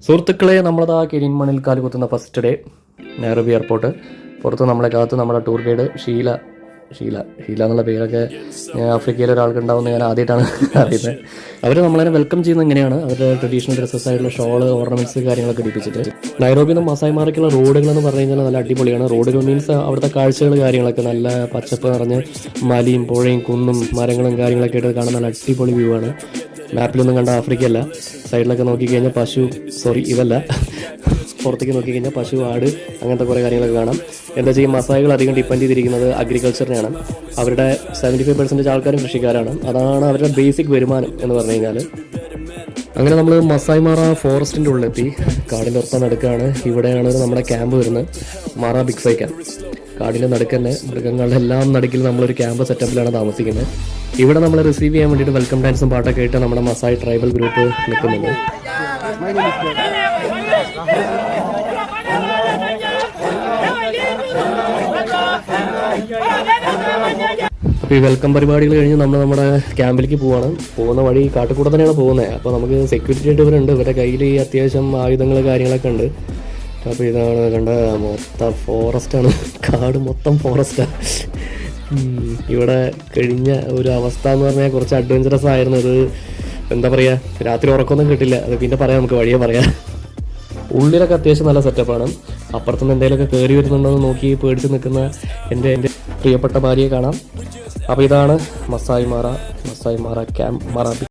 സുഹൃത്തുക്കളെ, നമ്മളത് ആ കിരിമണിൽ കാലുകുത്തുന്ന ഫസ്റ്റ് ഡേ നൈറോബി എയർപോർട്ട്. പുറത്ത് നമ്മളെ കാലത്ത് നമ്മുടെ ടൂർ ഗൈഡ് ഷീല എന്നുള്ള പേരൊക്കെ ആഫ്രിക്കയിലെ ഒരാൾക്ക് ഉണ്ടാവുമെന്ന് ഞാൻ ആദ്യമായിട്ടാണ് അറിയുന്നത്. അവർ നമ്മളതിനെ വെൽക്കം ചെയ്യുന്നത് ഇങ്ങനെയാണ്. അവരുടെ ട്രഡീഷണൽ ഡ്രസ്സസ് ആയിട്ടുള്ള ഷോള്, ഓർണമെന്റ്സ് കാര്യങ്ങളൊക്കെ ഇടിപ്പിച്ചിട്ട്. നൈറോബിയിൽ നിന്ന് മസായി മാറയ്ക്കുള്ള റോഡുകളെന്ന് പറഞ്ഞു കഴിഞ്ഞാൽ നല്ല അടിപൊളിയാണ്. റോഡുകൾ മീൻസ് അവിടുത്തെ കാഴ്ചകൾ കാര്യങ്ങളൊക്കെ നല്ല പച്ചപ്പ് നിറഞ്ഞ് മലയും പുഴയും കുന്നും മരങ്ങളും കാര്യങ്ങളൊക്കെ ആയിട്ട് കാണാൻ നല്ല അടിപൊളി വ്യൂ ആണ്. മാപ്പിലൊന്നും കണ്ട ആഫ്രിക്കയല്ല. സൈഡിലൊക്കെ നോക്കിക്കഴിഞ്ഞാൽ ഇതല്ല, പുറത്തേക്ക് നോക്കിക്കഴിഞ്ഞാൽ പശു, ആട്, അങ്ങനത്തെ കുറേ കാര്യങ്ങളൊക്കെ കാണാം. എന്താ ചെയ്യും, മസായികൾ അധികം ഡിപ്പെൻഡ് ചെയ്തിരിക്കുന്നത് അഗ്രികൾച്ചറിനെയാണ്. അവരുടെ 75% ആൾക്കാരും കൃഷിക്കാരാണ്. അതാണ് അവരുടെ ബേസിക് വരുമാനം എന്ന് പറഞ്ഞു കഴിഞ്ഞാൽ. അങ്ങനെ നമ്മൾ മസായി മാറ ഫോറസ്റ്റിൻ്റെ ഉള്ളിലെത്തി. കാടിൻ്റെ ഒത്ത നടുക്കാണ്. ഇവിടെയാണ് നമ്മുടെ ക്യാമ്പ് വരുന്നത്, മാറ ബിഗ് സൈ ക്യാമ്പ്. കാടിൻ്റെ നടുക്ക് തന്നെ, മൃഗങ്ങളുടെ എല്ലാം നടുക്കിൽ നമ്മളൊരു ക്യാമ്പ് സെറ്റപ്പിലാണ് താമസിക്കുന്നത്. ഇവിടെ നമ്മളെ റിസീവ് ചെയ്യാൻ വേണ്ടിയിട്ട് വെൽക്കം ഡാൻസും പാട്ടൊക്കെ ആയിട്ട് നമ്മുടെ മസായി ട്രൈബൽ ഗ്രൂപ്പ് നിൽക്കുന്നുണ്ട്. അപ്പോൾ ഈ വെൽക്കം പരിപാടികൾ കഴിഞ്ഞ് നമ്മൾ നമ്മുടെ ക്യാമ്പിലേക്ക് പോവാണ്. പോകുന്ന വഴി കാട്ടുകൂടെ തന്നെയാണ് പോകുന്നത്. അപ്പോൾ നമുക്ക് സെക്യൂരിറ്റി ആയിട്ട് ഇവരുണ്ട്. ഇവരുടെ കയ്യിൽ ഈ അത്യാവശ്യം ആയുധങ്ങൾ കാര്യങ്ങളൊക്കെ ഉണ്ട്. അപ്പോൾ ഇതാണ് കണ്ട, മൊത്തം ഫോറസ്റ്റാണ്. കാട് മൊത്തം ഫോറസ്റ്റാണ്. ഇവിടെ കഴിഞ്ഞ ഒരു അവസ്ഥ എന്ന് പറഞ്ഞാൽ കുറച്ച് അഡ്വഞ്ചറസ് ആയിരുന്നു. ഇത് എന്താ പറയുക, രാത്രി ഉറക്കമൊന്നും കിട്ടില്ല. അത് പിന്നെ പറയാം, നമുക്ക് വഴിയെ പറയാം. ഉള്ളിലൊക്കെ അത്യാവശ്യം നല്ല സെറ്റപ്പാണ്. അപ്പുറത്തുനിന്ന് എന്തെങ്കിലുമൊക്കെ കയറി വരുന്നുണ്ടെന്ന് നോക്കി പേടിച്ച് നിൽക്കുന്ന എൻ്റെ പ്രിയപ്പെട്ട ഭാര്യയെ കാണാം. അപ്പോൾ ഇതാണ് മസായി മാറ ക്യാമ്പ്, മാറ